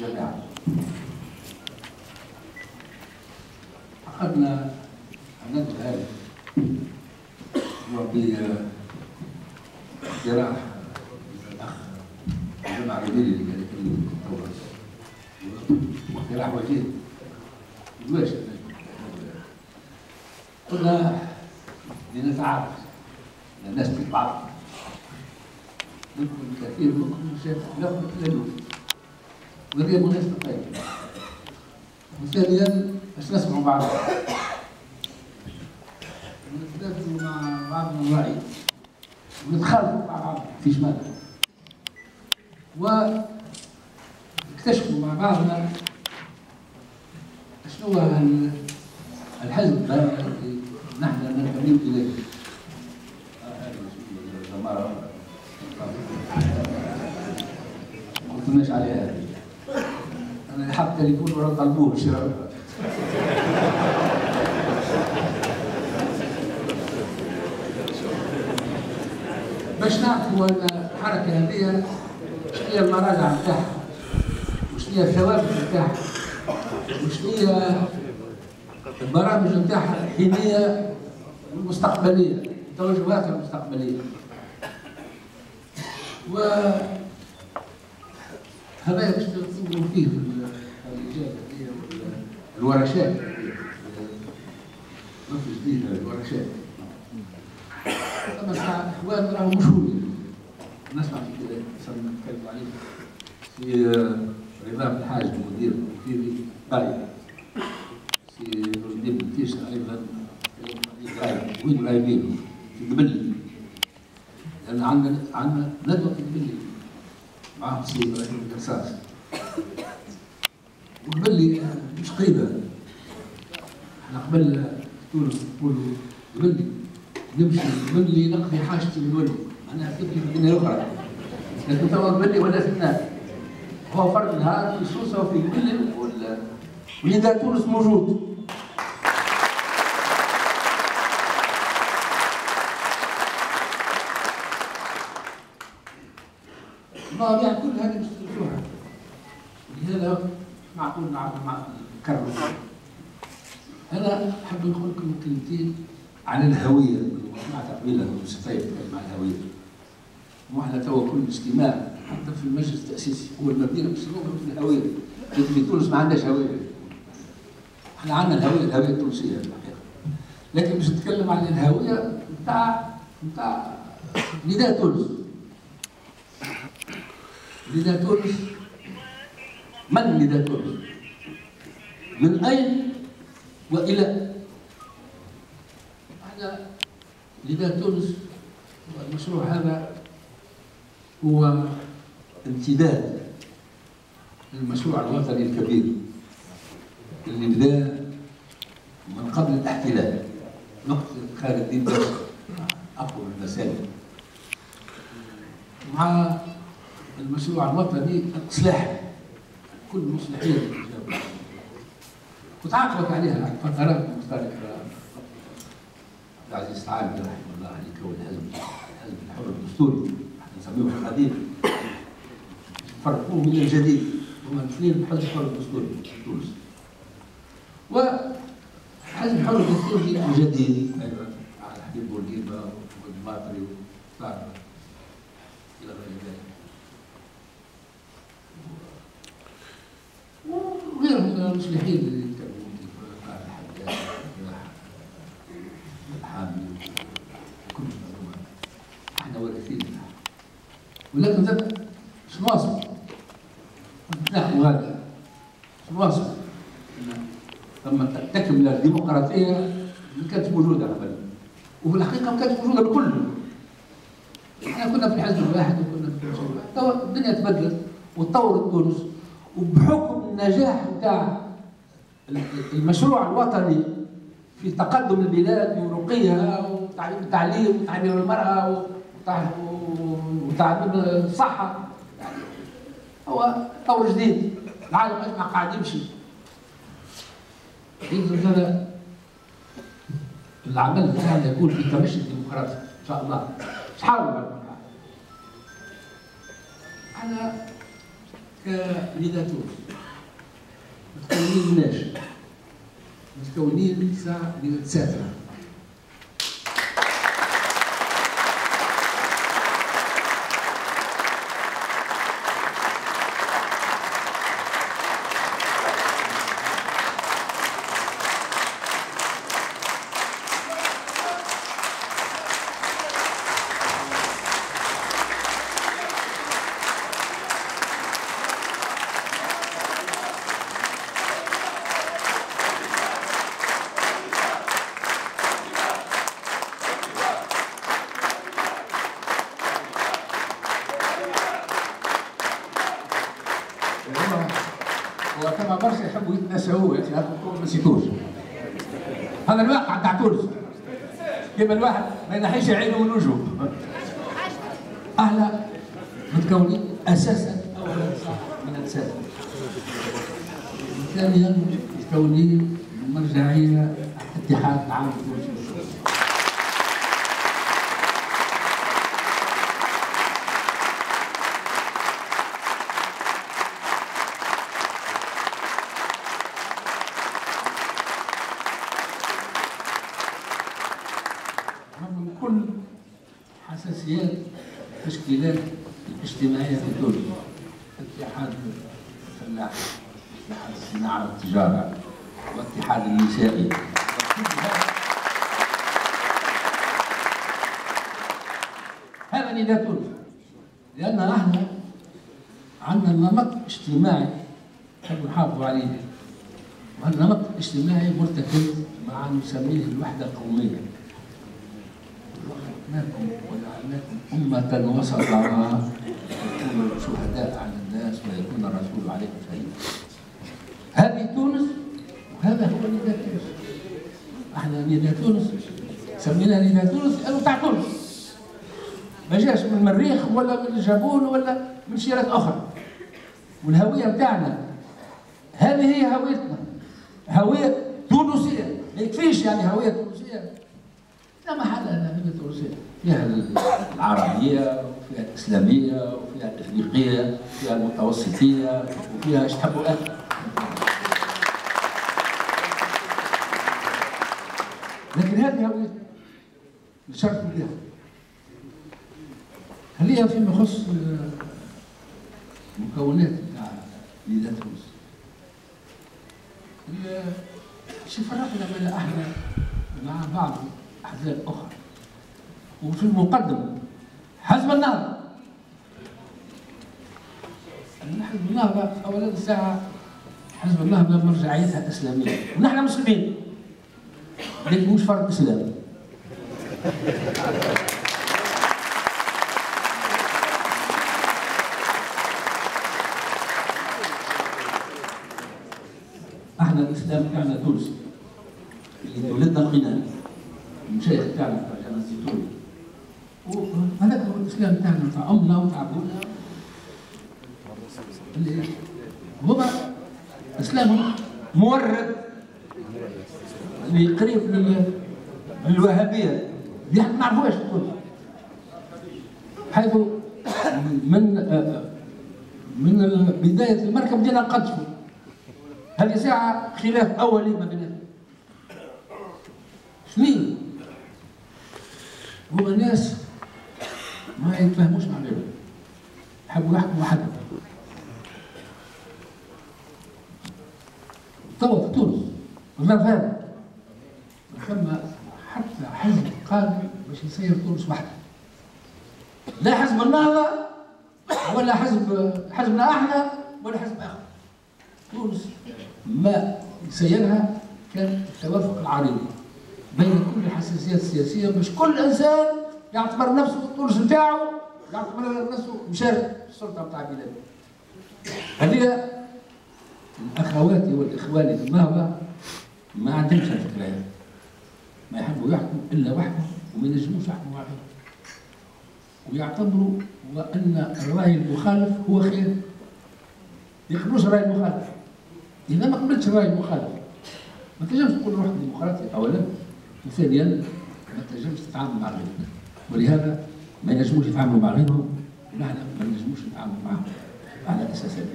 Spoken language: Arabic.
الجامعة. عقدنا الندوة هذه وباقتراح الأخ جمع رجيلي اللي كان يكلم الدكتور، واقتراح وجيه يواجه. قلنا لنتعارف الناس بعض، منكم كثير منكم شاف ناخذ لأنه وهذه مناسبة طيبة. وثانيا باش نسمعوا بعض ونتبادلوا مع بعضنا الرأي ونتخالفوا مع بعض في جمالنا واكتشفوا مع بعضنا شنو هو الحزب الذي نحن ننتمي إليه. ما قلتلناش عليها، أنا حط تليفون ورا طلبوه شراء. باش نعرفوا أن الحركة هذه شنو هي المراجع نتاعها، وشنو هي الثوابت نتاعها، وشنو هي البرامج نتاعها الحينية والمستقبلية، التوجهات المستقبلية. وهذا باش نقولوا فيه في الإجابة هي الورشات، نفس جديد الورشات. أما الإخوان راهم مشهورين، نسمع في كذا نتكلم عليه في رضا الحاج المدير المديري طايف، في نور الدين بن تيشا أيضا وين غايبين في قبلي، لأن عندنا ندوة في قبلي معهم سي إبراهيم القصاص، وقبلي مش قريبة. احنا قبل تونس نقولوا قبلي نمشي قبلي نقضي حاجتي من ولدي، أنا أكيد في مدينة أخرى، لكن توا قبلي ولا في الناس. هو فرق نهار في سوسة وفي قبلي وليدات تونس موجود. المواضيع كل هذه مستوى، ولهذا معقول نكرر. أنا أحب نقول لكم كلمتين عن الهوية. سمعت قبيلة الموسيقية تتكلم عن الهوية، وإحنا توا كل اجتماع حتى في المجلس التأسيسي هو المبني باش نقولوا في الهوية، لكن في تونس ما عندهاش هوية. احنا عندنا الهوية التونسية الحقيقة، لكن باش نتكلم عن الهوية نتاع نداء تونس. نداء تونس، من نداء تونس؟ من أين وإلى؟ احنا نداء تونس المشروع هذا هو امتداد للمشروع الوطني الكبير اللي بدا من قبل الاحتلال، وقت خالد الدين باشا أقوى المسائل، مع المشروع الوطني الإصلاحي. كل المصلحين وتعاقبت عليها فترات مختلفة. عبد العزيز العامري رحمه الله عليه كون الحزب الحر الدستوري، احنا نسميه القديم، فرقوه من الجديد، هما الاثنين الحزب الحر الدستوري في تونس. وحزب الحر الدستوري الجديد ايضا على حبيب بورقيبه والماطري وطارق الى غير ذلك، وغيرهم من المصلحين اللي يتكلمون في قال الحداد الحامي وكل المعلومات احنا وارثين منها. ولكن زاد شنو واصل؟ نحن هذا شنو واصل؟ لما تكمل الديمقراطيه اللي كانت موجوده قبل، وفي الحقيقه ما كانتش موجوده بكل. احنا كنا في الحزب الواحد وكنا في المشروع الواحد، توا الدنيا تبدلت وتطورت تونس، وبحكم النجاح نتاع المشروع الوطني في تقدم البلاد ورقيها وتعليم التعليم وتعليم المراه وتعليم الصحه، يعني هو طور جديد، العالم اجمع قاعد يمشي. يلزم هذا العمل بتاعنا يكون في تمشي ديمقراطي ان شاء الله. نحاول على احنا كنداء تونس متكونين مناش؟ متكونين ساعة للساترة. وكما برشا يحبوا يتناسوا يا اخي هذا ما نسيتوش. هذا الواقع تاع تونس. كيما الواحد ما ينحيش عينه من وجهه. احنا متكونين اساسا اولا من الاساس. ثانيا متكونين من مرجعيه اتحاد العام التونسي. كل حساسيات التشكيلات الاجتماعيه في تونس، اتحاد الفلاح، اتحاد الصناعه والتجاره، والاتحاد النسائي، هذا نداء تونس، لان احنا عندنا نمط اجتماعي نحب نحافظوا عليه، والنمط الاجتماعي مرتكز مع نسميه الوحده القوميه. وخلقناكم وجعلناكم أمة وسطا لتكونوا شهداء على الناس ويكون الرسول عليكم شهيدا. هذه تونس وهذا هو نداء تونس. احنا نداء تونس سميناه نداء تونس لأنه تاع تونس. ما جاش من المريخ ولا من الجابون ولا من شيرات أخرى. والهوية بتاعنا هذه هي هويتنا. هوية تونسية، ما يكفيش يعني هوية تونسية. لا محل لها هوية تونسية، فيها العربية وفيها الإسلامية وفيها الإفريقية وفيها المتوسطية وفيها ايش تحبوا أنتم. لكن هذه هويتنا نشرف بها. خليها فيما يخص المكونات بتاع نداء تونس. شو فرقنا بين احنا مع بعض احزاب اخرى. وفي المقدمه حزب النهضه. حزب النهضه اولا الساعه حزب النهضه مرجعيتها اسلاميه ونحن مسلمين. لكن مش فرق اسلامي. احنا الاسلام تاعنا تونسي اللي ولدنا القنان المشايخ تاعنا تاع جامعه الزيتون وهذاك هو الاسلام تاعنا تاع امنا وتاع ابونا اللي هما اسلامهم مورد اللي قريب للوهابيه اللي احنا ما نعرفوهاش في تونس حيث من بدايه المركب بدينا نقدسوا. هذه ساعة خلاف أولي ما بيناتنا. سنين. هما ناس ما يتفاهموش مع غيرهم. يحبوا يحكموا وحدهم. توا في تونس والله فاهم. ثم حتى حزب قادم باش يسير تونس وحده. لا حزب النهضة ولا حزبنا احنا ولا حزب آخر. تونس ما سيرها كان التوافق العريض بين كل الحساسيات السياسيه باش كل انسان يعتبر نفسه تونس نتاعو يعتبر نفسه مشارك في السلطه نتاع بلاده. هذه اخواتي والاخوان في النهضه ما عندهمش الفكره هذه. ما يحبوا يحكموا الا وحدهم وما ينجموش يحكموا وحدهم. ويعتبروا وان الراي المخالف هو خير. ما يقبلوش الراي المخالف. إذا ما قبلتش الرأي المخالف ما تنجمش تقول روحك ديمقراطي أولا وثانيا ما تنجمش تتعامل مع غيرك ولهذا ما ينجموش يتعاملوا مع غيرهم ونحن ما نجموش نتعاملوا معهم على أساس هذا.